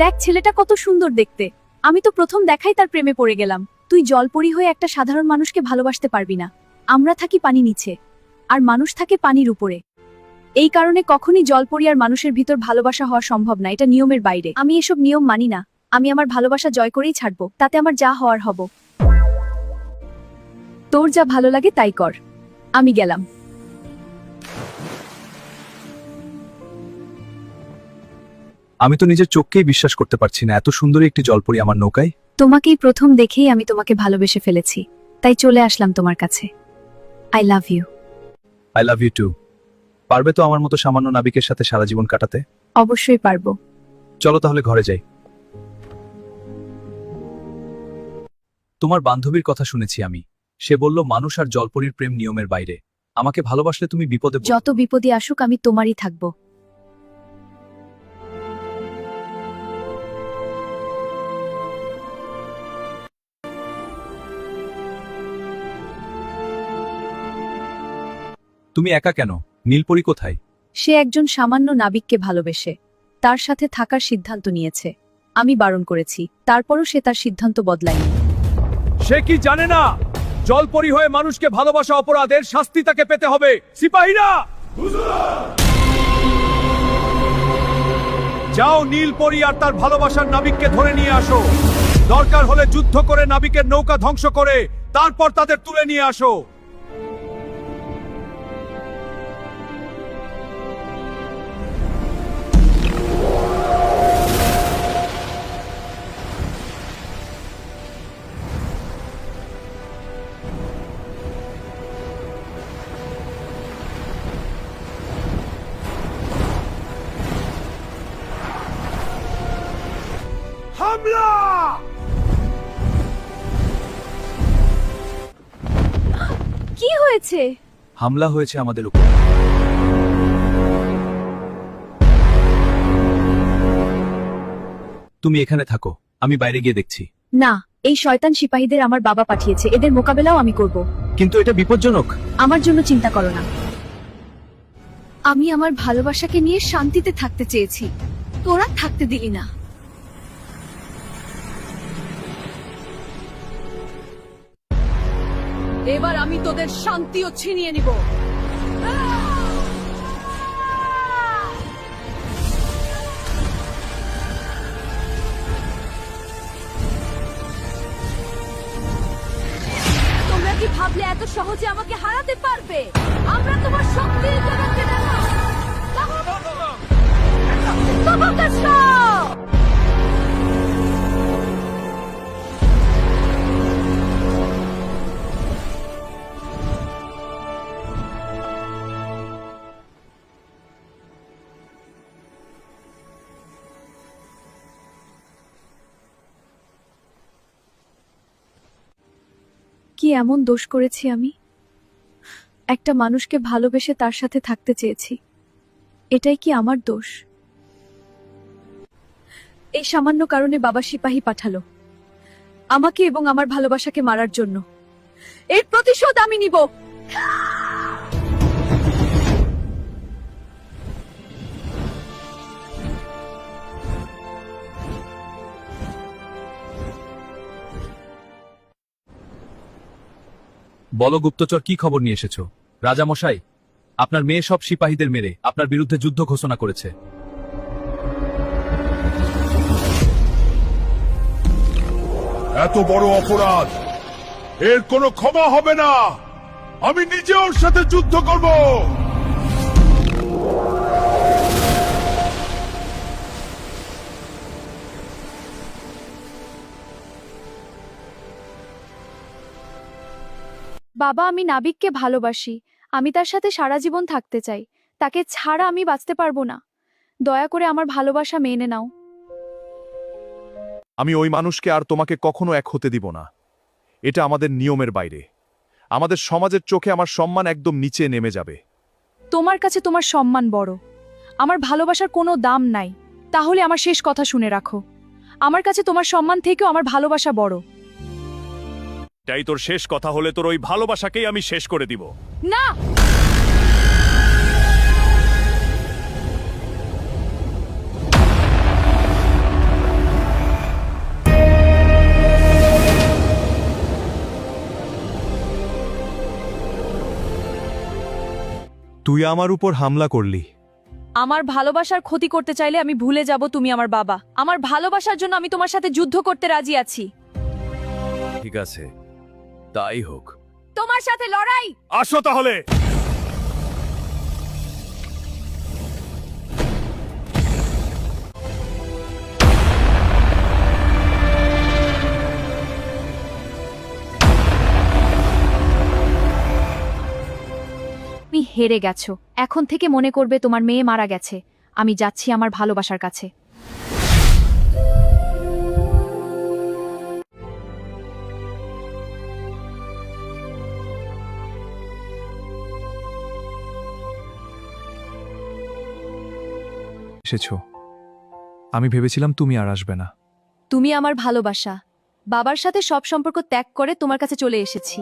দেখ ছেলেটা কত সুন্দর দেখতে। আমি তো প্রথম দেখাই তার প্রেমে পড়ে গেলাম। তুই জলপরি হয়ে একটা সাধারণ মানুষকে ভালোবাসতে পারবি না। আমরা থাকি পানি নিচে, আর মানুষ থাকে পানির উপরে। এই কারণে কখনই জলপরি আর মানুষের ভিতর ভালোবাসা হওয়া সম্ভব না, এটা নিয়মের বাইরে। আমি এসব নিয়ম মানি না। আমি আমার ভালোবাসা জয় করেই ছাড়বো, তাতে আমার যা হওয়ার হব। তোর যা ভালো লাগে তাই কর, আমি গেলাম। আমি তো নিজের চোখকেই বিশ্বাস করতে পারছি না, এত সুন্দরী একটি জলপরি আমার নৌকায়। তোমাকেই প্রথম দেখেই আমি তোমাকে ভালোবেসে ফেলেছি, তাই চলে আসলাম তোমার কাছে। I love you. I love you too. পারবে তো আমার মতো সামান্য নাবিকের সাথে সারা জীবন কাটাতে? অবশ্যই পারবো। চলো তাহলে ঘরে যাই। তোমার বান্ধবীর কথা শুনেছি আমি। সে বলল মানুষ আর জলপরির প্রেম নিয়মের বাইরে। আমাকে ভালোবাসলে তুমি বিপদে পড়বে। যত বিপদই আসুক আমি তোমারই থাকবো। তুমি একা কেন? নীলপরি কোথায়? সে একজন সামান্য নাবিককে ভালোবেসে তার সাথে থাকার সিদ্ধান্ত নিয়েছে। আমি বারণ করেছি, তারপরও সে তার সিদ্ধান্ত বদলায়নি। সে কি জানে না জলপরি হয়ে মানুষকে ভালোবাসা অপরাধের শাস্তি তাকে পেতে হবে? সিপাহীরা, যাও নীলপরি আর তার ভালোবাসার নাবিককে ধরে নিয়ে আসো। দরকার হলে যুদ্ধ করে নাবিকের নৌকা ধ্বংস করে তারপর তাদের তুলে নিয়ে আসো। হামলা! কি হয়েছে? হামলা হয়েছে আমাদের উপর। তুমি এখানে থাকো, আমি বাইরে গিয়ে দেখছি। না, এই শয়তান সিপাহীদের আমার বাবা পাঠিয়েছে, এদের মোকাবেলাও আমি করব। কিন্তু এটা বিপজ্জনক। আমার জন্য চিন্তা করো না। আমি আমার ভালোবাসাকে নিয়ে শান্তিতে থাকতে চেয়েছি, তোরা থাকতে দিলি না। এবার আমি তোদের শান্তিও ছিনিয়ে নিব। তোমরা কি ভাবলে এত সহজে আমাকে হারাতে পারবে? আমরা তোমার শক্তির জগৎকে দেখো। কি এমন দোষ করেছি আমি? একটা মানুষকে ভালোবেসে তার সাথে থাকতে চেয়েছি, এটাই কি আমার দোষ? এই সামান্য কারণে বাবা সিপাহী পাঠালো আমাকে এবং আমার ভালোবাসাকে মারার জন্য। এর প্রতিশোধ আমি নিব। বলো গুপ্তচর, কি খবর নিয়ে এসেছো? রাজামশাই, আপনার মেয়ে সব সিপাহীদের মেরে আপনার বিরুদ্ধে যুদ্ধ ঘোষণা করেছে। এত বড় অপরাধ, এর কোনো ক্ষমা হবে না। আমি নিজে ওর সাথে যুদ্ধ করব। বাবা, আমি নাবিককে ভালোবাসি। আমি তার সাথে সারা জীবন থাকতে চাই। তাকে ছাড়া আমি বাঁচতে পারবো না। দয়া করে আমার ভালোবাসা মেনে নাও। আমি ওই মানুষকে আর তোমাকে কখনো এক হতে দিব না। এটা আমাদের নিয়মের বাইরে। আমাদের সমাজের চোখে আমার সম্মান একদম নিচে নেমে যাবে। তোমার কাছে তোমার সম্মান বড়, আমার ভালোবাসার কোনো দাম নাই। তাহলে আমার শেষ কথা শুনে রাখো, আমার কাছে তোমার সম্মান থেকেও আমার ভালোবাসা বড়। এটাই তোর শেষ কথা হলে তোর ওই ভালোবাসাকেই আমি শেষ করে দিব। না, তুই আমার উপর হামলা করলি। আমার ভালোবাসার ক্ষতি করতে চাইলে আমি ভুলে যাব তুমি আমার বাবা। আমার ভালোবাসার জন্য আমি তোমার সাথে যুদ্ধ করতে রাজি আছি। ঠিক আছে, তাই হোক। তোমার সাথে লড়াই। আসো তাহলে। তুমি হেরে গেছো। এখন থেকে মনে করবে তোমার মেয়ে মারা গেছে। আমি যাচ্ছি আমার ভালোবাসার কাছে। এসেছো। আমি ভেবেছিলাম তুমি আর আসবে না। তুমি আমার ভালোবাসা। বাবার সাথে সব সম্পর্ক ত্যাগ করে তোমার কাছে চলে এসেছি।